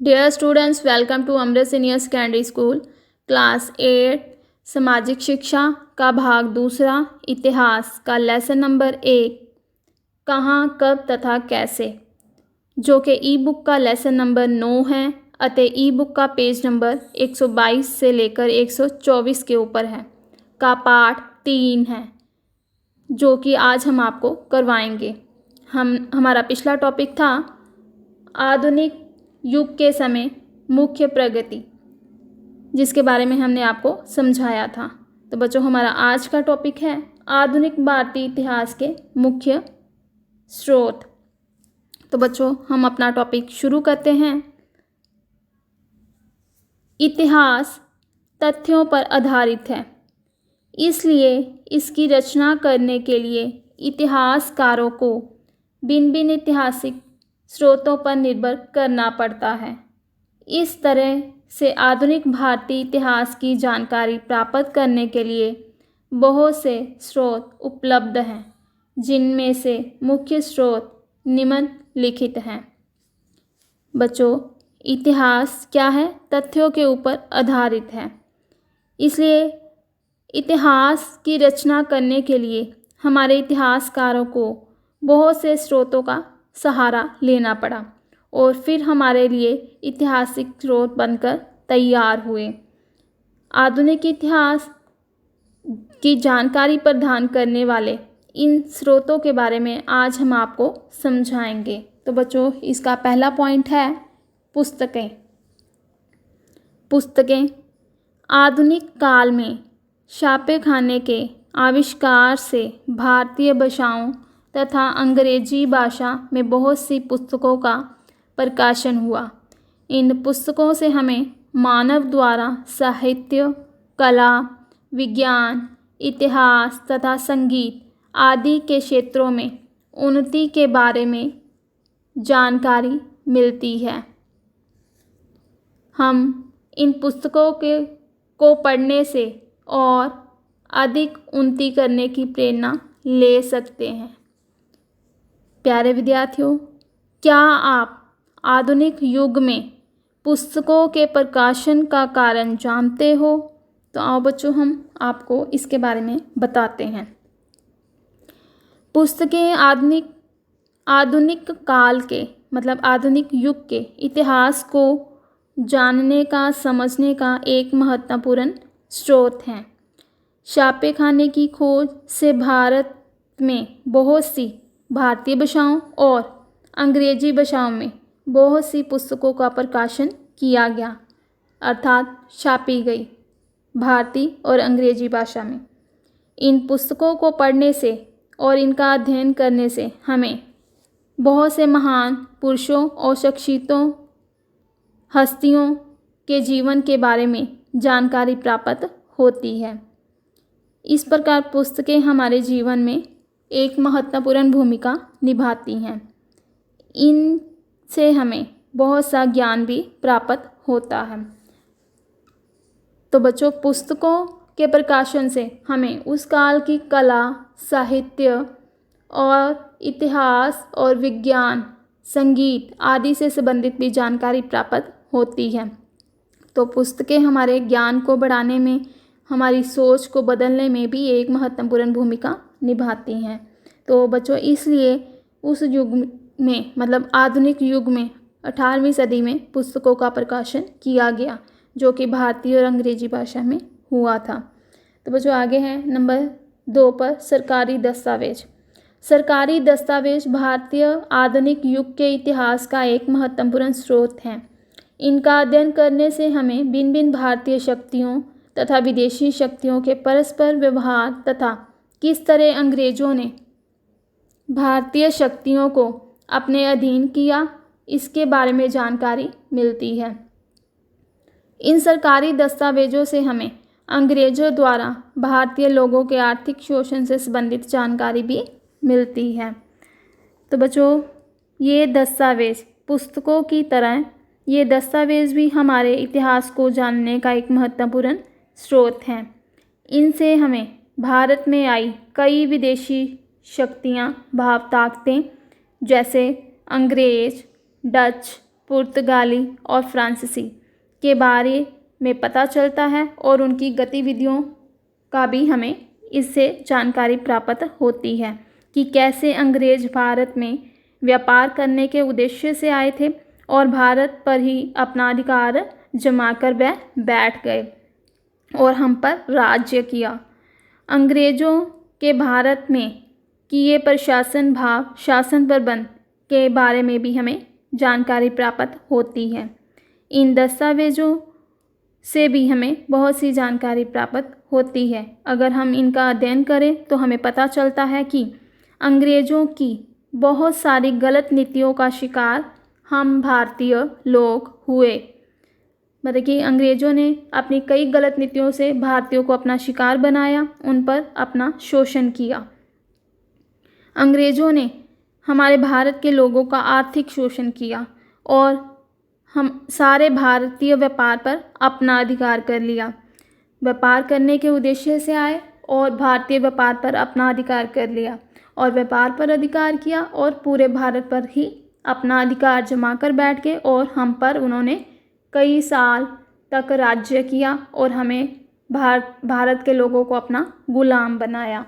Dear students, welcome to Amrit senior secondary school class 8 सामाजिक शिक्षा का भाग दूसरा इतिहास का लेसन नंबर 1 कहाँ, कब तथा कैसे, जो कि ई बुक का लेसन नंबर 9 है अतः ई बुक का पेज नंबर 122 से लेकर 124 के ऊपर है का पाठ 3 है, जो कि आज हम आपको करवाएंगे। हमारा पिछला टॉपिक था आधुनिक युग के समय मुख्य प्रगति, जिसके बारे में हमने आपको समझाया था। तो बच्चों, हमारा आज का टॉपिक है आधुनिक भारतीय इतिहास के मुख्य स्रोत। तो बच्चों, हम अपना टॉपिक शुरू करते हैं। इतिहास तथ्यों पर आधारित है, इसलिए इसकी रचना करने के लिए इतिहासकारों को भिन्न भिन्न ऐतिहासिक स्रोतों पर निर्भर करना पड़ता है। इस तरह से आधुनिक भारतीय इतिहास की जानकारी प्राप्त करने के लिए बहुत से स्रोत उपलब्ध हैं, जिनमें से मुख्य स्रोत निम्नलिखित हैं। बच्चों, इतिहास क्या है? तथ्यों के ऊपर आधारित है, इसलिए इतिहास की रचना करने के लिए हमारे इतिहासकारों को बहुत से स्रोतों का सहारा लेना पड़ा और फिर हमारे लिए ऐतिहासिक स्रोत बनकर तैयार हुए। आधुनिक इतिहास की जानकारी प्रदान करने वाले इन स्रोतों के बारे में आज हम आपको समझाएंगे। तो बच्चों, इसका पहला पॉइंट है पुस्तकें। पुस्तकें आधुनिक काल में छापेखाने के आविष्कार से भारतीय भाषाओं तथा अंग्रेजी भाषा में बहुत सी पुस्तकों का प्रकाशन हुआ। इन पुस्तकों से हमें मानव द्वारा साहित्य, कला, विज्ञान, इतिहास तथा संगीत आदि के क्षेत्रों में उन्नति के बारे में जानकारी मिलती है। हम इन पुस्तकों को पढ़ने से और अधिक उन्नति करने की प्रेरणा ले सकते हैं। प्यारे विद्यार्थियों, क्या आप आधुनिक युग में पुस्तकों के प्रकाशन का कारण जानते हो? तो आओ बच्चों, हम आपको इसके बारे में बताते हैं। पुस्तकें आधुनिक काल के मतलब आधुनिक युग के इतिहास को जानने का, समझने का एक महत्वपूर्ण स्रोत हैं। छापेखाने की खोज से भारत में बहुत सी भारतीय भाषाओं और अंग्रेजी भाषाओं में बहुत सी पुस्तकों का प्रकाशन किया गया, अर्थात छापी गई भारतीय और अंग्रेजी भाषा में। इन पुस्तकों को पढ़ने से और इनका अध्ययन करने से हमें बहुत से महान पुरुषों और शख्सियतों, हस्तियों के जीवन के बारे में जानकारी प्राप्त होती है। इस प्रकार पुस्तकें हमारे जीवन में एक महत्वपूर्ण भूमिका निभाती हैं। इनसे हमें बहुत सा ज्ञान भी प्राप्त होता है। तो बच्चों, पुस्तकों के प्रकाशन से हमें उस काल की कला, साहित्य और इतिहास और विज्ञान, संगीत आदि से संबंधित भी जानकारी प्राप्त होती है। तो पुस्तकें हमारे ज्ञान को बढ़ाने में, हमारी सोच को बदलने में भी एक महत्वपूर्ण भूमिका निभाती हैं। तो बच्चों, इसलिए उस युग में मतलब आधुनिक युग में 18वीं सदी में पुस्तकों का प्रकाशन किया गया, जो कि भारतीय और अंग्रेजी भाषा में हुआ था। तो बच्चों, आगे हैं नंबर 2 पर सरकारी दस्तावेज। सरकारी दस्तावेज भारतीय आधुनिक युग के इतिहास का एक महत्वपूर्ण स्रोत हैं। इनका अध्ययन करने से हमें भिन्न भिन्न भारतीय शक्तियों तथा विदेशी शक्तियों के परस्पर व्यवहार तथा किस तरह अंग्रेजों ने भारतीय शक्तियों को अपने अधीन किया, इसके बारे में जानकारी मिलती है। इन सरकारी दस्तावेजों से हमें अंग्रेजों द्वारा भारतीय लोगों के आर्थिक शोषण से संबंधित जानकारी भी मिलती है। तो बच्चों, ये दस्तावेज पुस्तकों की तरह ये दस्तावेज भी हमारे इतिहास को जानने का एक महत्वपूर्ण स्रोत हैं। इनसे हमें भारत में आई कई विदेशी शक्तियाँ, भाव ताकतें जैसे अंग्रेज, डच, पुर्तगाली और फ्रांसीसी के बारे में पता चलता है और उनकी गतिविधियों का भी हमें इससे जानकारी प्राप्त होती है कि कैसे अंग्रेज भारत में व्यापार करने के उद्देश्य से आए थे और भारत पर ही अपना अधिकार जमाकर वह बैठ गए और हम पर राज्य किया। अंग्रेज़ों के भारत में किए प्रशासन भाव शासन प्रबंध के बारे में भी हमें जानकारी प्राप्त होती है। इन दस्तावेज़ों से भी हमें बहुत सी जानकारी प्राप्त होती है। अगर हम इनका अध्ययन करें तो हमें पता चलता है कि अंग्रेज़ों की बहुत सारी गलत नीतियों का शिकार हम भारतीय लोग हुए। मतलब कि अंग्रेज़ों ने अपनी कई गलत नीतियों से भारतीयों को अपना शिकार बनाया, उन पर अपना शोषण किया। अंग्रेज़ों ने हमारे भारत के लोगों का आर्थिक शोषण किया और हम सारे भारतीय व्यापार पर अपना अधिकार कर लिया। व्यापार करने के उद्देश्य से आए और भारतीय व्यापार पर अपना अधिकार कर लिया और व्यापार पर अधिकार किया और पूरे भारत पर ही अपना अधिकार जमा कर बैठ गए और हम पर उन्होंने कई साल तक राज्य किया और हमें भारत के लोगों को अपना गुलाम बनाया।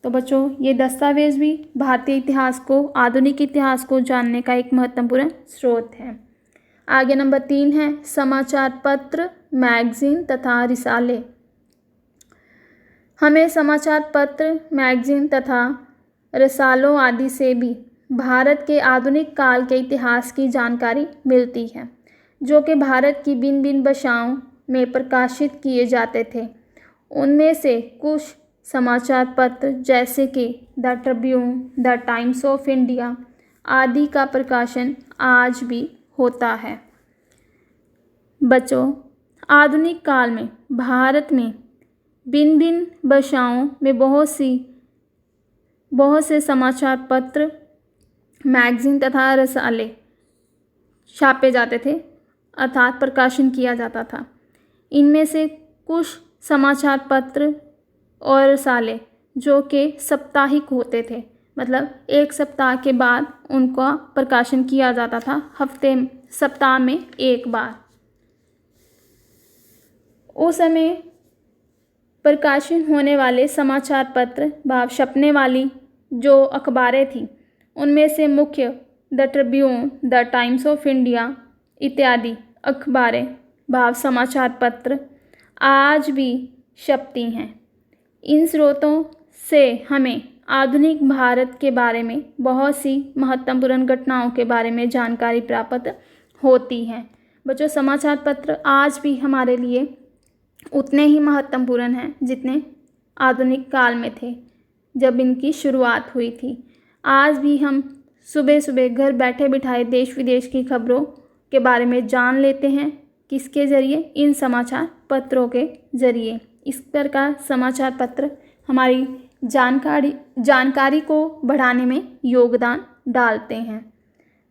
तो बच्चों, ये दस्तावेज़ भी भारतीय इतिहास को, आधुनिक इतिहास को जानने का एक महत्वपूर्ण स्रोत है। आगे नंबर 3 है समाचार पत्र, मैगजीन तथा रिसाले। हमें समाचार पत्र, मैगजीन तथा रसालों आदि से भी भारत के आधुनिक काल के इतिहास की जानकारी मिलती है, जो कि भारत की भिन्न भिन्न भाषाओं में प्रकाशित किए जाते थे। उनमें से कुछ समाचार पत्र जैसे कि the Tribune, the times of India आदि का प्रकाशन आज भी होता है। बच्चों, आधुनिक काल में भारत में भिन्न भिन्न भाषाओं में बहुत से समाचार पत्र, मैगजीन तथा रसाले छापे जाते थे, अर्थात प्रकाशन किया जाता था। इनमें से कुछ समाचार पत्र और रसाले जो कि साप्ताहिक होते थे, मतलब एक सप्ताह के बाद उनका प्रकाशन किया जाता था, सप्ताह में एक बार। उस समय प्रकाशन होने वाले समाचार पत्र भाव छपने वाली जो अखबारें थीं, उनमें से मुख्य the Tribune, the times of India इत्यादि अखबारें भाव समाचार पत्र आज भी छपती हैं। इन स्रोतों से हमें आधुनिक भारत के बारे में बहुत सी महत्वपूर्ण घटनाओं के बारे में जानकारी प्राप्त होती है। बच्चों, समाचार पत्र आज भी हमारे लिए उतने ही महत्वपूर्ण हैं जितने आधुनिक काल में थे जब इनकी शुरुआत हुई थी। आज भी हम सुबह सुबह घर बैठे बिठाए देश विदेश की खबरों के बारे में जान लेते हैं। किसके ज़रिए? इन समाचार पत्रों के ज़रिए। इस प्रकार समाचार पत्र हमारी जानकारी को बढ़ाने में योगदान डालते हैं।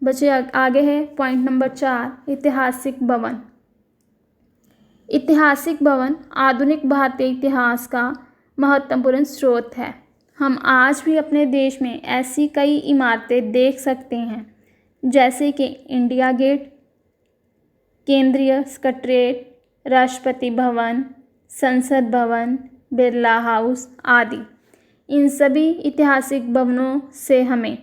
बच्चे, आगे है पॉइंट नंबर 4, ऐतिहासिक भवन। ऐतिहासिक भवन आधुनिक भारतीय इतिहास का महत्वपूर्ण स्रोत है। हम आज भी अपने देश में ऐसी कई इमारतें देख सकते हैं जैसे कि इंडिया गेट, केंद्रीय सेक्रेटेरिएट, राष्ट्रपति भवन, संसद भवन, बिरला हाउस आदि। इन सभी ऐतिहासिक भवनों से हमें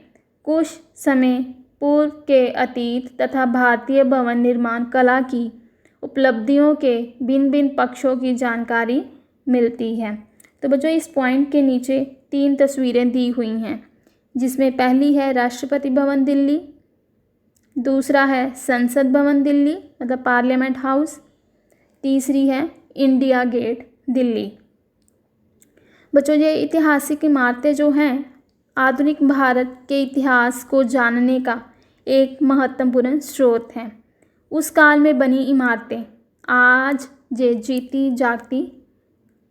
कुछ समय पूर्व के अतीत तथा भारतीय भवन निर्माण कला की उपलब्धियों के भिन्न भिन्न पक्षों की जानकारी मिलती है। तो बच्चों, इस पॉइंट के नीचे 3 तस्वीरें दी हुई हैं, जिसमें पहली है राष्ट्रपति भवन दिल्ली, दूसरा है संसद भवन दिल्ली मतलब पार्लियामेंट हाउस, तीसरी है इंडिया गेट दिल्ली। बच्चों, ये ऐतिहासिक इमारतें जो हैं आधुनिक भारत के इतिहास को जानने का एक महत्वपूर्ण स्रोत हैं। उस काल में बनी इमारतें आज ये जीती जागती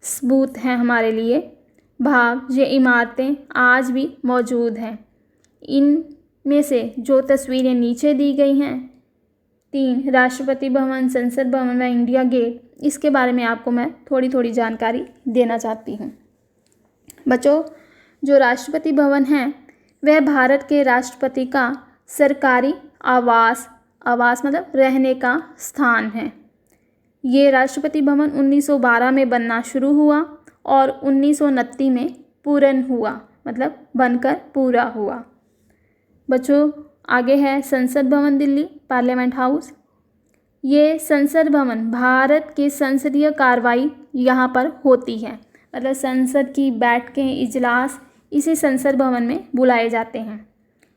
सबूत हैं हमारे लिए। भाव ये इमारतें आज भी मौजूद हैं। इनमें से जो तस्वीरें नीचे दी गई हैं 3, राष्ट्रपति भवन, संसद भवन व इंडिया गेट, इसके बारे में आपको मैं थोड़ी थोड़ी जानकारी देना चाहती हूँ। बच्चों, जो राष्ट्रपति भवन है वह भारत के राष्ट्रपति का सरकारी आवास आवास मतलब रहने का स्थान है। ये राष्ट्रपति भवन 1912 में बनना शुरू हुआ और 1929 में पूर्ण हुआ, मतलब बनकर पूरा हुआ। बच्चों आगे है संसद भवन दिल्ली, पार्लियामेंट हाउस। ये संसद भवन भारत के संसदीय कार्रवाई यहाँ पर होती है, मतलब संसद की बैठकें, इजलास इसी संसद भवन में बुलाए जाते हैं।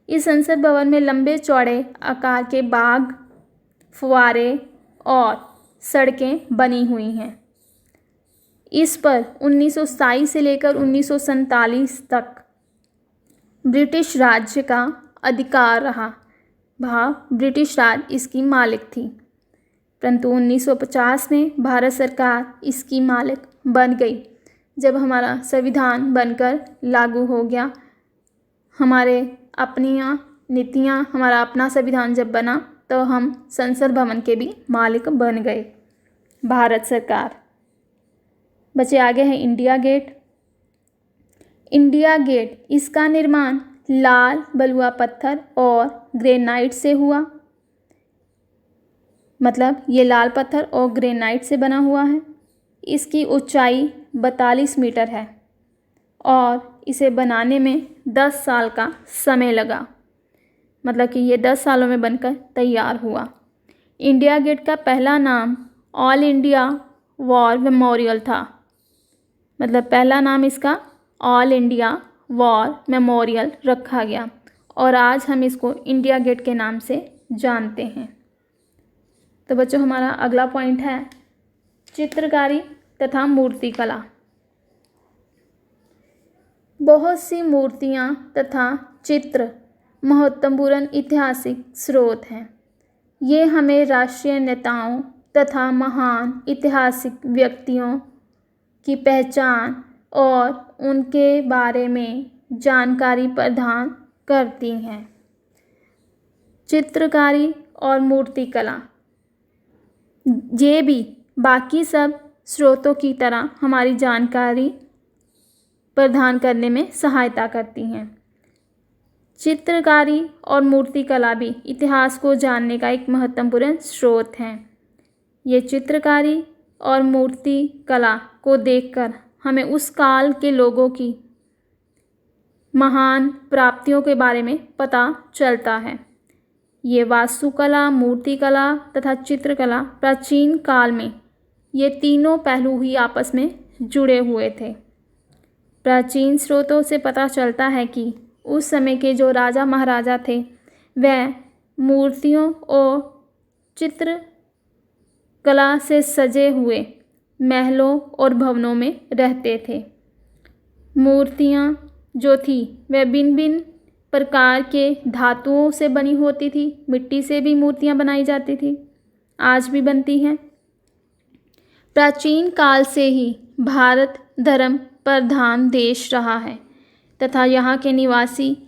इस संसद भवन में लंबे चौड़े आकार के बाग, फुव्वारे और सड़कें बनी हुई हैं। इस पर 1927 से लेकर 1947 तक ब्रिटिश राज्य का अधिकार रहा। ब्रिटिश राज इसकी मालिक थी, परंतु 1950 में भारत सरकार इसकी मालिक बन गई। जब हमारा संविधान बनकर लागू हो गया, हमारे अपनी नीतियाँ, हमारा अपना संविधान जब बना तो हम संसद भवन के भी मालिक बन गए, भारत सरकार। बच्चे आगे हैं इंडिया गेट। इंडिया गेट इसका निर्माण लाल बलुआ पत्थर और ग्रेनाइट से हुआ, मतलब ये लाल पत्थर और ग्रेनाइट से बना हुआ है। इसकी ऊंचाई 42 मीटर है और इसे बनाने में 10 साल का समय लगा, मतलब कि ये 10 सालों में बनकर तैयार हुआ। इंडिया गेट का पहला नाम ऑल इंडिया वॉर मेमोरियल था, मतलब पहला नाम इसका ऑल इंडिया वॉर मेमोरियल रखा गया और आज हम इसको इंडिया गेट के नाम से जानते हैं। तो बच्चों हमारा अगला पॉइंट है चित्रकारी तथा मूर्तिकला। बहुत सी मूर्तियाँ तथा चित्र महत्वपूर्ण ऐतिहासिक स्रोत हैं। ये हमें राष्ट्रीय नेताओं तथा महान ऐतिहासिक व्यक्तियों की पहचान और उनके बारे में जानकारी प्रदान करती हैं। चित्रकारी और मूर्तिकला ये भी बाकी सब स्रोतों की तरह हमारी जानकारी प्रदान करने में सहायता करती हैं। चित्रकारी और मूर्तिकला भी इतिहास को जानने का एक महत्वपूर्ण स्रोत है। ये चित्रकारी और मूर्तिकला को देखकर हमें उस काल के लोगों की महान प्राप्तियों के बारे में पता चलता है। ये वास्तुकला, मूर्तिकला तथा चित्रकला प्राचीन काल में ये तीनों पहलू ही आपस में जुड़े हुए थे। प्राचीन स्रोतों से पता चलता है कि उस समय के जो राजा महाराजा थे वह मूर्तियों और चित्रकला से सजे हुए महलों और भवनों में रहते थे। मूर्तियाँ जो थी वह भिन्न भिन्न प्रकार के धातुओं से बनी होती थी। मिट्टी से भी मूर्तियाँ बनाई जाती थी, आज भी बनती हैं। प्राचीन काल से ही भारत धर्म प्रधान देश रहा है तथा यहाँ के निवासी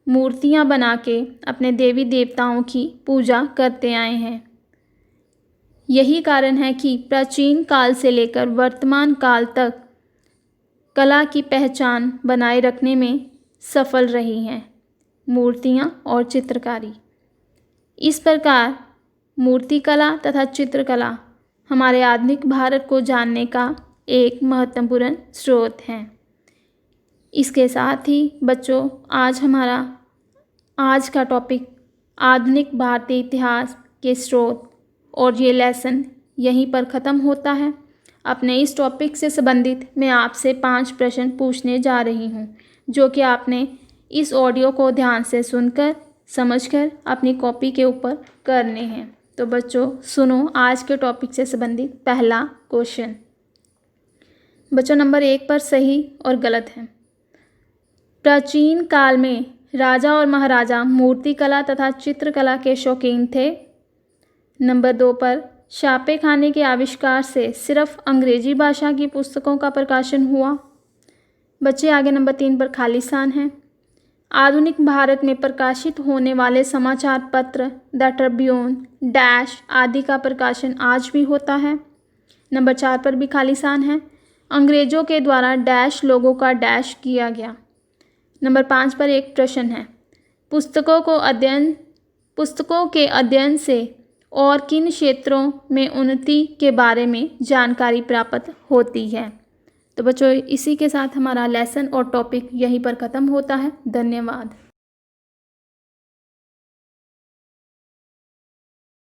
मूर्तियाँ बना के अपने देवी देवताओं की पूजा करते आए हैं। यही कारण है कि प्राचीन काल से लेकर वर्तमान काल तक कला की पहचान बनाए रखने में सफल रही हैं मूर्तियाँ और चित्रकारी। इस प्रकार मूर्तिकला तथा चित्रकला हमारे आधुनिक भारत को जानने का एक महत्वपूर्ण स्रोत है। इसके साथ ही बच्चों आज का टॉपिक आधुनिक भारतीय इतिहास के स्रोत और ये लेसन यहीं पर ख़त्म होता है। अपने इस टॉपिक से संबंधित मैं आपसे 5 प्रश्न पूछने जा रही हूँ, जो कि आपने इस ऑडियो को ध्यान से सुनकर समझकर अपनी कॉपी के ऊपर करने हैं। तो बच्चों सुनो आज के टॉपिक से संबंधित पहला क्वेश्चन। बच्चों नंबर 1 पर सही और गलत है। प्राचीन काल में राजा और महाराजा मूर्तिकला तथा चित्रकला के शौकीन थे। नंबर 2 पर छापे खाने के आविष्कार से सिर्फ अंग्रेजी भाषा की पुस्तकों का प्रकाशन हुआ। बच्चे आगे नंबर 3 पर खाली स्थान है। आधुनिक भारत में प्रकाशित होने वाले समाचार पत्र द ट्रिब्यून डैश आदि का प्रकाशन आज भी होता है। नंबर 4 पर भी खाली स्थान है। अंग्रेजों के द्वारा डैश लोगों का डैश किया गया। नंबर 5 पर एक प्रश्न है। पुस्तकों को अध्ययन पुस्तकों के अध्ययन से और किन क्षेत्रों में उन्नति के बारे में जानकारी प्राप्त होती है। तो बच्चों, इसी के साथ हमारा लेसन और टॉपिक यहीं पर ख़त्म होता है। धन्यवाद।